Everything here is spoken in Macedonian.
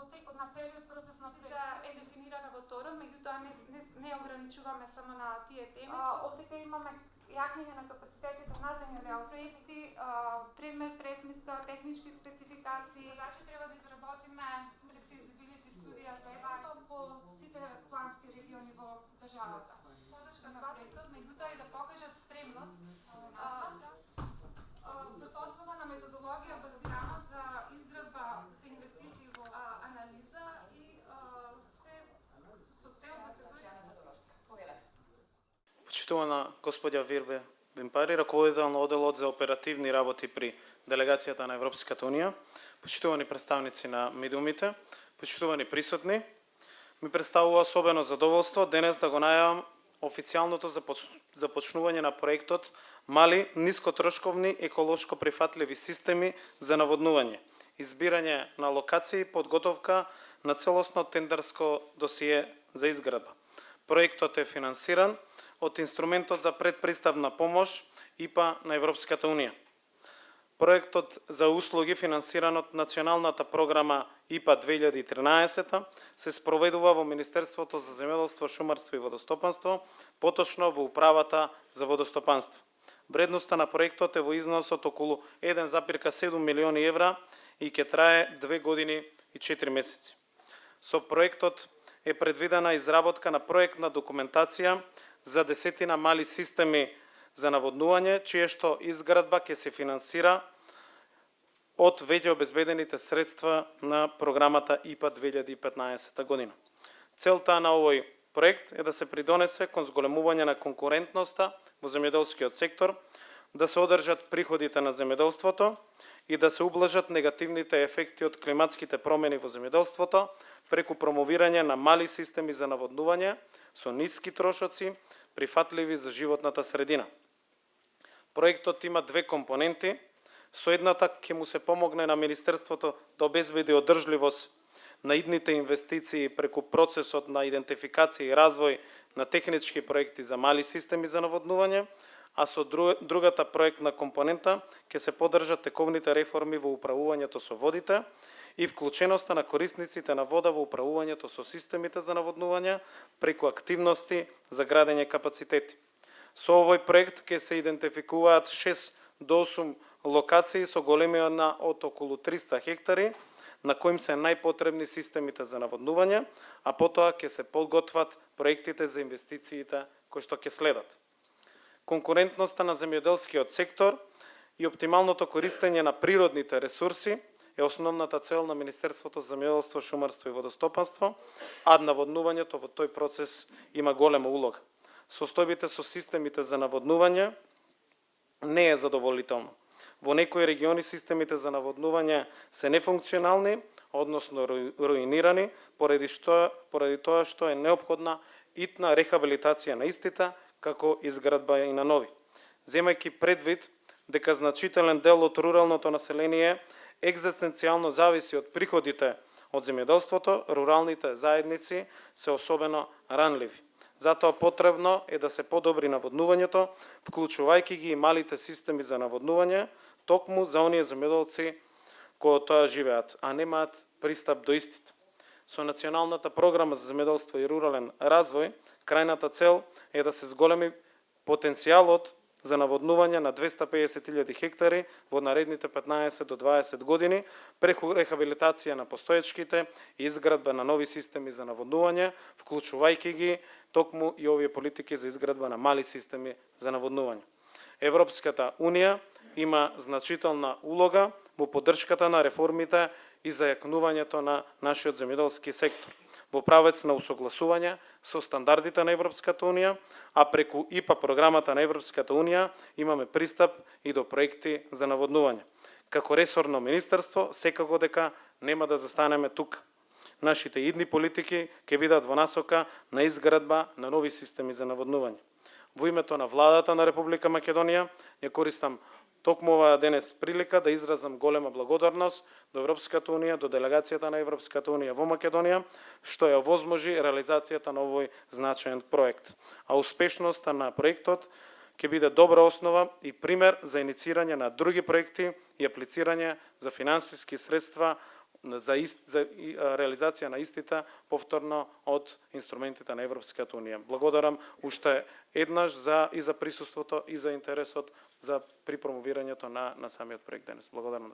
во текот на целиот процес на проектот е дефинирана во Торон, меѓутоа не ограничуваме само на тие теми. Овдека имаме јакнење на капацитетите на земјоделски проекти, предмет пресметка, технички спецификации. Значи треба да изработиме предфизибилити студија за евато по сите плански региони во државата. Подочка на проектот, меѓутоа и да покажат спремност врз основа на методологија базирана за изградба за инвестиции во анализа и се со цел да се дојде до методолошка. Повелете. Почитувана господја Вирбе Вимпари, раководител на оделот за оперативни работи при делегацијата на Европската унија, почитувани представници на медиумите, почитувани присутни, ми представува особено задоволство денес да го најавам официјалното започнување на проектот Мали, нискотрошковни, еколошко прифатливи системи за наводнување, избирање на локации и подготовка на целосно тендерско досие за изградба. Проектот е финансиран од инструментот за предприставна помош ИПА на Европската унија. Проектот за услуги финансиран од Националната програма ИПА 2013 се спроведува во Министерството за земјоделство, шумарство и водостопанство, поточно во Управата за водостопанство. Вредноста на проектот е во износ од околу 1,7 милиони евра и ќе трае 2 години и 4 месеци. Со проектот е предвидена изработка на проектна документација за 10 мали системи за наводнување, чие што изградба ќе се финансира од веќе обезбедените средства на програмата ИПА 2015 година. Целта на овој проект е да се придонесе кон зголемување на конкурентноста во земјоделскиот сектор, да се одржат приходите на земјоделството и да се ублажат негативните ефекти од климатските промени во земјоделството преку промовирање на мали системи за наводнување со ниски трошоци, прифатливи за животната средина. Проектот има две компоненти. Со едната ќе му се помогне на Министерството да обезбеди одржливост на идните инвестиции преку процесот на идентификација и развој на технички проекти за мали системи за наводнување, а со другата проектна компонента ќе се поддржат тековните реформи во управувањето со водите и вклученоста на корисниците на вода во управувањето со системите за наводнување преку активности за градење капацитети. Со овој проект ќе се идентификуваат 6 до 8 локации со големина од околу 300 хектари, на коим се најпотребни системите за наводнување, а потоа ќе се подготват проектите за инвестициите кои што ќе следат. Конкурентноста на земјоделскиот сектор и оптималното користење на природните ресурси е основната цел на Министерството за земјоделство, шумарство и водостопанство, а наводнувањето во тој процес има голема улога. Состојбите со системите за наводнување не е задоволително. Во некои региони системите за наводнување се нефункционални, односно руинирани, поради тоа што е неопходна итна рехабилитација на истите, како изградба и на нови. Земајќи предвид дека значителен дел од руралното население екзистенцијално зависи од приходите од земјоделството, руралните заедници се особено ранливи. Затоа потребно е да се подобри наводнувањето, вклучувајќи ги и малите системи за наводнување, токму за оние земјоделци кои од тоа живеат, а немаат пристап до истите. Со Националната програма за земјоделство и рурален развој, крајната цел е да се зголеми потенцијалот за наводнување на 250.000 хектари во наредните 15 до 20 години, преку рехабилитација на постоечките и изградба на нови системи за наводнување, вклучувајќи ги токму и овие политики за изградба на мали системи за наводнување. Европската унија има значителна улога во поддршката на реформите и зајакнувањето на нашиот земјоделски сектор во правец на усогласување со стандардите на Европската унија, а преку ИПА програмата на Европската унија имаме пристап и до проекти за наводнување. Како ресорно министерство, секако дека нема да застанеме тук. Нашите идни политики ќе бидат во насока на изградба на нови системи за наводнување. Во името на владата на Република Македонија, ја користам токму оваа денес прилика да изразам голема благодарност до Европската унија, до делегацијата на Европската унија во Македонија, што ја возможи реализацијата на овој значаен проект. А успешноста на проектот ќе биде добра основа и пример за иницирање на други проекти и аплицирање за финансиски средства за реализација на истите повторно од инструментите на Европската унија. Благодарам уште еднаш и за присуството и за интересот при промовирањето на самиот проект денес. Благодарам.